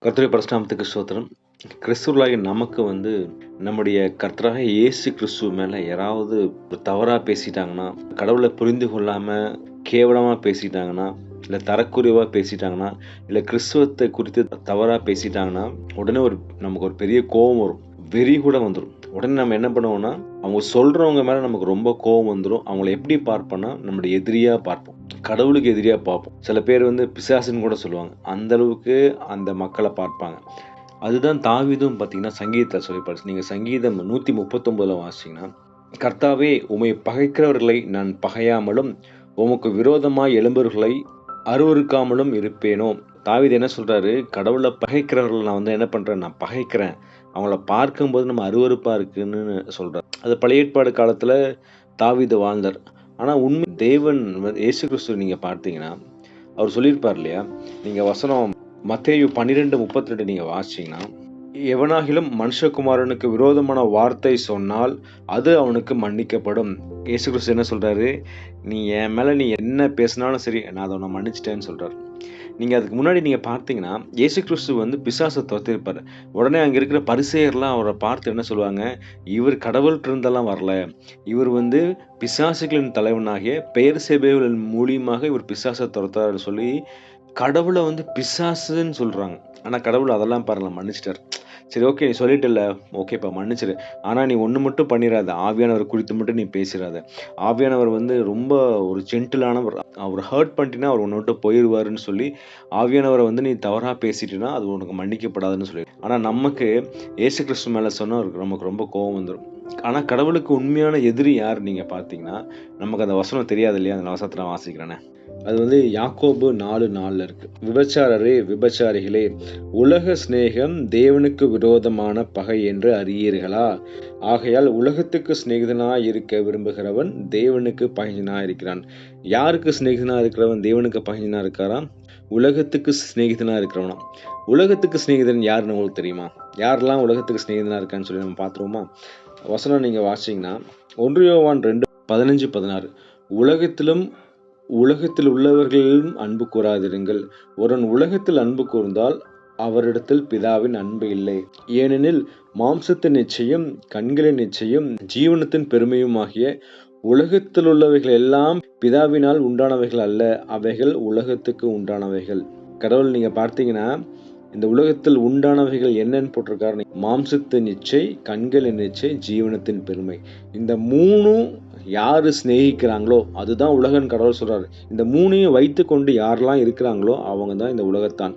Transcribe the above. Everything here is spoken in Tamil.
கர்த்தருடைய பரிசுநாமத்துக்கு ஸ்தோத்திரம். கிறிஸ்துவர்களாகிய நமக்கு நம்முடைய கர்த்தராகிய இயேசு கிறிஸ்துவ மேல யாராவது ஒரு தவறா பேசிட்டாங்கன்னா, கடவுளை புரிந்து கொள்ளாம கேவலமா பேசிட்டாங்கன்னா, இல்ல தரக்குறைவா பேசிட்டாங்கன்னா, இல்ல கிறிஸ்துவத்தை குறித்து தவறா பேசிட்டாங்கன்னா, உடனே நமக்கு ஒரு பெரிய கோவம் வரும். வெறி கூட வந்துரும். உடனே நம்ம என்ன பண்ணுவோம்னா, அவங்க சொல்றவங்க மேல நமக்கு ரொம்ப கோவம் வந்துரும். அவங்கள எப்படி பார்ப்போம்னா, நம்முடைய எதிரியா பார்ப்போம். கடவுளுக்கு எதிரியா பார்ப்போம். சில பேர் பிசாசுன்னு கூட சொல்லுவாங்க. அந்த அளவுக்கு அந்த மக்கள பார்ப்பாங்க. அதுதான் தாவீதும் பார்த்தீங்கன்னா, சங்கீதத்தில சொல்லியிருப்பாரு. நீங்க சங்கீதம் 139ல வாசிச்சீங்கன்னா, கர்த்தாவே உம்மை பகைக்கிறவர்களை நான் பகையாமலும், உமக்கு விரோதமாய் எழும்புகிறவர்களை அருவருக்காமலும் இருப்பேனோ? தாவீது என்ன சொல்றாரு? கடவுள பகைக்கிறவர்கள நான் என்ன பண்றேன்? நான் பகைக்கிறேன். அவங்கள பார்க்கும்போது நம்ம அருவருப்பா இருக்குன்னு சொல்றாரு. அது பழைய ஏற்பாடு காலத்துல தாவீது வாழ்ந்தார். ஆனா உண்மை தேவன் இயேசு கிறிஸ்துவ நீங்க பார்த்தீங்கன்னா, அவர் சொல்லியிருப்பார் இல்லையா? நீங்க வசனம் மத்தேயு 12:32 நீங்க வாசிச்சீங்கன்னா, எவனாகிலும் மனுஷகுமாரனுக்கு விரோதமான வார்த்தை சொன்னால், அது அவனுக்கு மன்னிக்கப்படும். இயேசு கிறிஸ்து என்ன சொல்றாரு? நீ என் மேல என்ன பேசினாலும் சரி, நான் அத உன்ன மன்னிச்சுட்டேன்னு சொல்றாரு. நீங்க அதுக்கு முன்னாடி நீங்க பார்த்தீங்கன்னா, இயேசு கிறிஸ்து பிசாச தொரத்தியிருப்பாரு. உடனே அங்க இருக்கிற பரிசேயர்லாம் அவர பார்த்து என்ன சொல்லுவாங்க, இவர் கடவுள்ட்ட இருந்தெல்லாம் வரல. இவர் பிசாசுகளின் தலைவனாகிய பெயர்செபூவின் மூலியமாக இவர் பிசாச தொரத்துறாருன்னு சொல்லி, கடவுள பிசாசுன்னு சொல்றாங்க. ஆனா கடவுள் அதெல்லாம் பாருங்க மன்னிச்சுட்டாரு. சரி ஓகே நீ சொல்லிட்டல்ல, ஓகேப்பா மன்னிச்சிரு. ஆனா நீ ஒண்ணு மட்டும் பண்ணிறாத. ஆவியானவர் குறித்து மட்டும் நீ பேசிறாத. ஆவியானவர் ரொம்ப ஒரு ஜென்டிலானவர். அவர ஹர்ட் பண்ணிட்டீன்னா, அவர் உன்ன விட்டு போயிருவாருன்னு சொல்லி, ஆவியானவர நீ தவறா பேசிட்டீன்னா, அது உனக்கு மன்னிக்கப்படாதுன்னு சொல்லி. ஆனா நமக்கு இயேசு கிறிஸ்து மேல சொன்னா நமக்கு ரொம்ப கோவம் வந்துரும். ஆனா கடவுளுக்கு உண்மையான எதிரி யார் நீங்க பார்த்தீங்கன்னா, நமக்கு அந்த வசனம் தெரியாது இல்லையா? அந்த வசனத்த நான் வாசிக்கிறேனே. அது யாக்கோபு 4:4 இருக்கு. விபச்சாரரே, விபச்சாரிகளே, உலக சிநேகம் தேவனுக்கு விரோதமான பகை என்று அறியீர்களா? ஆகையால் உலகத்துக்கு சிநேகிதனாய் இருக்க விரும்புகிறவன் தேவனுக்கு பகைஞனாய் இருக்கிறான். யாருக்கு சிநேகிதனா இருக்கிறவன் தேவனுக்கு பகைஞனா இருக்காராம்? உலகத்துக்கு சிநேகிதனா இருக்கிறவனாம். உலகத்துக்கு சிநேகிதன் யாருன்னு உங்களுக்கு தெரியுமா? யாரெல்லாம் உலகத்துக்கு சிநேகிதனா இருக்கான்னு சொல்லி நம்ம பார்த்துருவோமா? வசனம் நீங்க வாசிச்சீங்கன்னா 1 யோவான் 2:15-16 உலகத்தில் உள்ளவர்களிலும் அன்பு கூறாதிருங்கள். ஒருவன் உலகத்தில் அன்பு கூர்ந்தால் அவரிடத்தில் பிதாவின் அன்பு இல்லை. ஏனெனில் மாம்சத்தின் இச்சையும் கண்களின் இச்சையும் ஜீவனத்தின் பெருமையுமாகிய உலகத்தில் உள்ளவைகள் எல்லாம் பிதாவினால் உண்டானவைகள் அல்ல, அவைகள் உலகத்துக்கு உண்டானவைகள். கடவுள் நீங்க பார்த்தீங்கன்னா, இந்த உலகத்தில் உண்டானவைகள் என்னன்னு போட்டிருக்காரு? மாம்சத்தின் இச்சை, கண்களின் இச்சை, ஜீவனத்தின் பெருமை. இந்த மூணும் யாரு சிநேகிக்கிறாங்களோ அதுதான் உலகன்னு கடவுள் சொல்றாரு. இந்த மூணையும் வைத்துக்கொண்டு யாரெல்லாம் இருக்கிறாங்களோ அவங்க தான் இந்த உலகத்தான்.